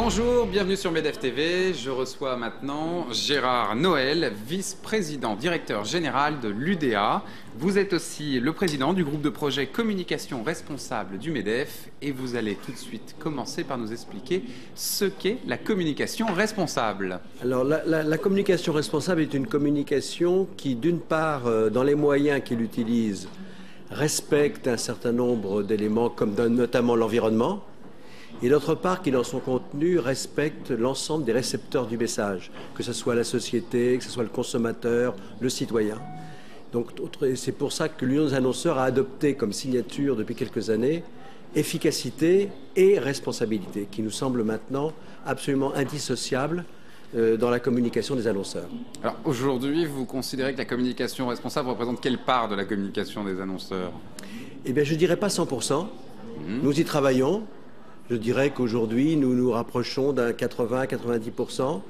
Bonjour, bienvenue sur MEDEF TV. Je reçois maintenant Gérard Noël, vice-président, directeur général de l'UDA. Vous êtes aussi le président du groupe de projet communication responsable du MEDEF et vous allez tout de suite commencer par nous expliquer ce qu'est la communication responsable. Alors la communication responsable est une communication qui, d'une part, dans les moyens qu'il utilise, respecte un certain nombre d'éléments comme notamment l'environnement, et d'autre part qui dans son contenu respecte l'ensemble des récepteurs du message, que ce soit la société, que ce soit le consommateur, le citoyen. Donc c'est pour ça que l'Union des annonceurs a adopté comme signature depuis quelques années efficacité et responsabilité, qui nous semble maintenant absolument indissociable dans la communication des annonceurs. Alors aujourd'hui, vous considérez que la communication responsable représente quelle part de la communication des annonceurs? Eh bien, je ne dirais pas 100%. Nous y travaillons. Je dirais qu'aujourd'hui, nous nous rapprochons d'un 80-90%,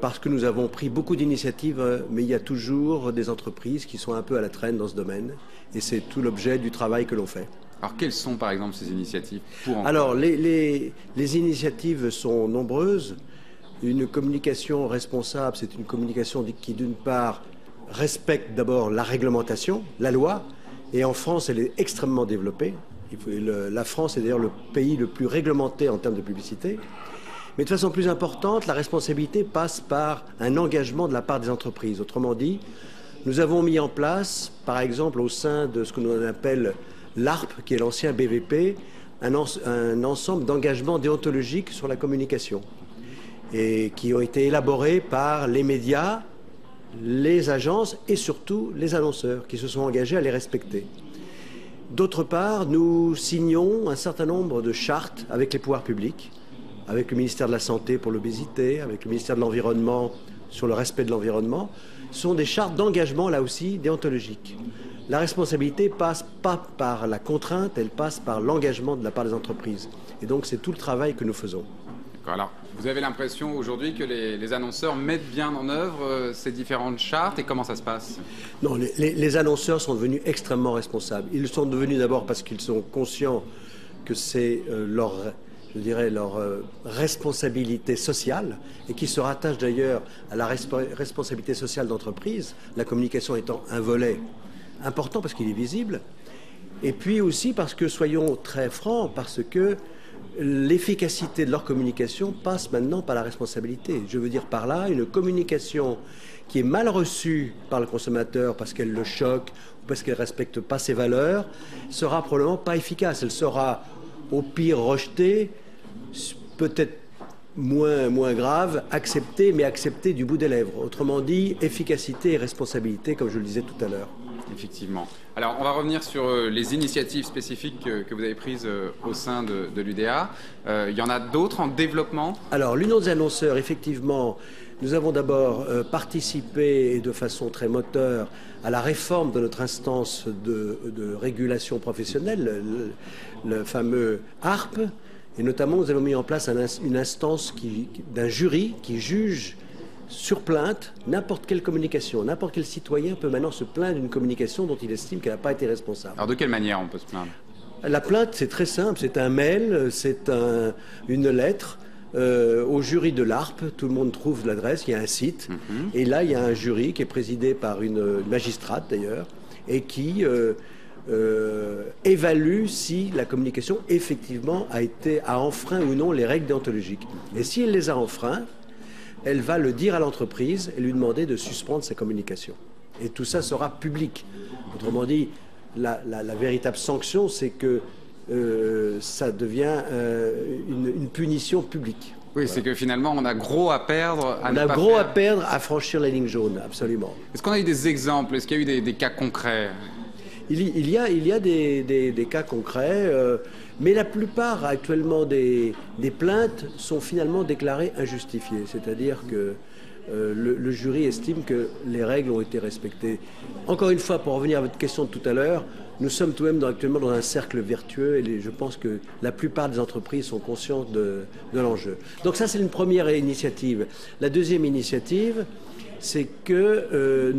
parce que nous avons pris beaucoup d'initiatives, mais il y a toujours des entreprises qui sont un peu à la traîne dans ce domaine, et c'est tout l'objet du travail que l'on fait. Alors quelles sont par exemple ces initiatives Alors les initiatives sont nombreuses. Une communication responsable, c'est une communication qui d'une part respecte d'abord la réglementation, la loi, et en France elle est extrêmement développée. La France est d'ailleurs le pays le plus réglementé en termes de publicité. Mais de façon plus importante, la responsabilité passe par un engagement de la part des entreprises. Autrement dit, nous avons mis en place, par exemple, au sein de ce que l'on appelle l'ARP, qui est l'ancien BVP, un ensemble d'engagements déontologiques sur la communication, et qui ont été élaborés par les médias, les agences et surtout les annonceurs, qui se sont engagés à les respecter. D'autre part, nous signons un certain nombre de chartes avec les pouvoirs publics, avec le ministère de la Santé pour l'obésité, avec le ministère de l'Environnement sur le respect de l'environnement. Ce sont des chartes d'engagement, là aussi, déontologiques. La responsabilité passe pas par la contrainte, elle passe par l'engagement de la part des entreprises. Et donc, c'est tout le travail que nous faisons. D'accord. Alors, vous avez l'impression aujourd'hui que les annonceurs mettent bien en œuvre ces différentes chartes et comment ça se passe? Non, les annonceurs sont devenus extrêmement responsables. Ils le sont devenus d'abord parce qu'ils sont conscients que c'est leur responsabilité sociale et qui se rattache d'ailleurs à la responsabilité sociale d'entreprise, la communication étant un volet important parce qu'il est visible, et puis aussi parce que, soyons très francs, parce que l'efficacité de leur communication passe maintenant par la responsabilité. Je veux dire par là, une communication qui est mal reçue par le consommateur parce qu'elle le choque ou parce qu'elle ne respecte pas ses valeurs, sera probablement pas efficace. Elle sera au pire rejetée, peut-être moins grave, acceptée, mais acceptée du bout des lèvres. Autrement dit, efficacité et responsabilité, comme je le disais tout à l'heure. Effectivement. Alors, on va revenir sur les initiatives spécifiques que vous avez prises au sein de l'UDA. Il y en a d'autres en développement? Alors, l'Union des annonceurs, effectivement, nous avons d'abord participé, et de façon très moteur, à la réforme de notre instance de régulation professionnelle, le fameux ARP, et notamment nous avons mis en place une instance d'un jury qui juge sur plainte n'importe quelle communication. N'importe quel citoyen peut maintenant se plaindre d'une communication dont il estime qu'elle n'a pas été responsable. Alors de quelle manière on peut se plaindre? La plainte, c'est très simple, c'est un mail, c'est une lettre au jury de l'ARP. Tout le monde trouve l'adresse, il y a un site, et là il y a un jury qui est présidé par une magistrate d'ailleurs, et qui évalue si la communication effectivement a enfreint ou non les règles déontologiques. Et si elle les a enfreints, elle va le dire à l'entreprise et lui demander de suspendre sa communication. Et tout ça sera public. Autrement dit, la véritable sanction, c'est que ça devient une punition publique. Oui, voilà. C'est que finalement, on a gros à perdre à perdre à franchir la ligne jaune, absolument. Est-ce qu'on a eu des exemples? Est-ce qu'il y a eu des cas concrets? Il y a des cas concrets, mais la plupart actuellement des plaintes sont finalement déclarées injustifiées. C'est-à-dire que le jury estime que les règles ont été respectées. Encore une fois, pour revenir à votre question de tout à l'heure, nous sommes tout de même actuellement dans un cercle vertueux et je pense que la plupart des entreprises sont conscientes de l'enjeu. Donc ça, c'est une première initiative. La deuxième initiative, c'est que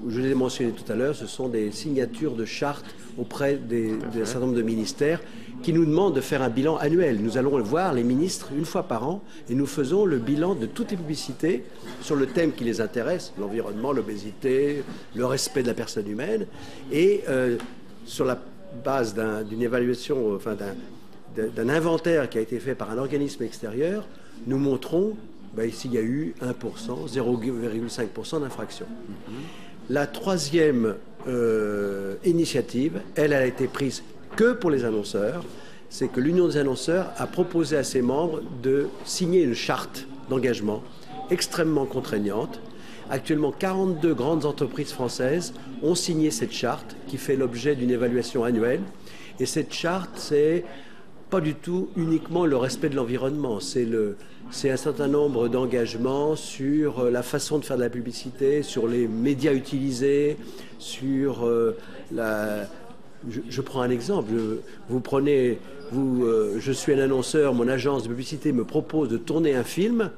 je l'ai mentionné tout à l'heure, ce sont des signatures de chartes auprès d'un certain nombre de ministères qui nous demandent de faire un bilan annuel. Nous allons voir les ministres une fois par an et nous faisons le bilan de toutes les publicités sur le thème qui les intéresse, l'environnement, l'obésité, le respect de la personne humaine, et sur la base d'une évaluation, enfin d'un inventaire qui a été fait par un organisme extérieur, nous montrons ici il y a eu 1%, 0,5% d'infraction. La troisième initiative, elle a été prise que pour les annonceurs, c'est que l'Union des annonceurs a proposé à ses membres de signer une charte d'engagement extrêmement contraignante. Actuellement, 42 grandes entreprises françaises ont signé cette charte qui fait l'objet d'une évaluation annuelle. Et cette charte, c'est pas du tout uniquement le respect de l'environnement, c'est un certain nombre d'engagements sur la façon de faire de la publicité, sur les médias utilisés, sur Je prends un exemple. Je suis un annonceur, mon agence de publicité me propose de tourner un film.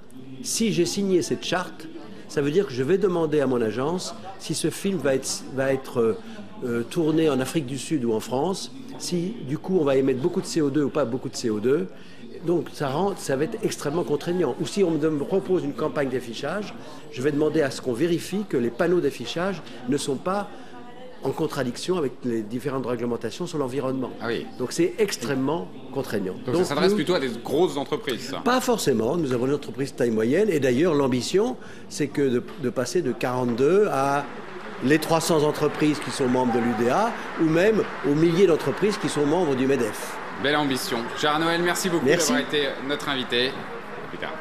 Si j'ai signé cette charte, ça veut dire que je vais demander à mon agence si ce film va être tourné en Afrique du Sud ou en France, si du coup on va émettre beaucoup de CO2 ou pas beaucoup de CO2. Donc ça va être extrêmement contraignant. Ou si on me propose une campagne d'affichage, je vais demander à ce qu'on vérifie que les panneaux d'affichage ne sont pas en contradiction avec les différentes réglementations sur l'environnement. Ah oui. Donc c'est extrêmement contraignant. Donc ça s'adresse plutôt à des grosses entreprises, ça? Pas forcément. Nous avons une entreprise de taille moyenne. Et d'ailleurs, l'ambition, c'est que de passer de 42 à les 300 entreprises qui sont membres de l'UDA, ou même aux milliers d'entreprises qui sont membres du MEDEF. Belle ambition. Gérard Noël, merci beaucoup Merci. d'avoir été notre invité. À plus tard.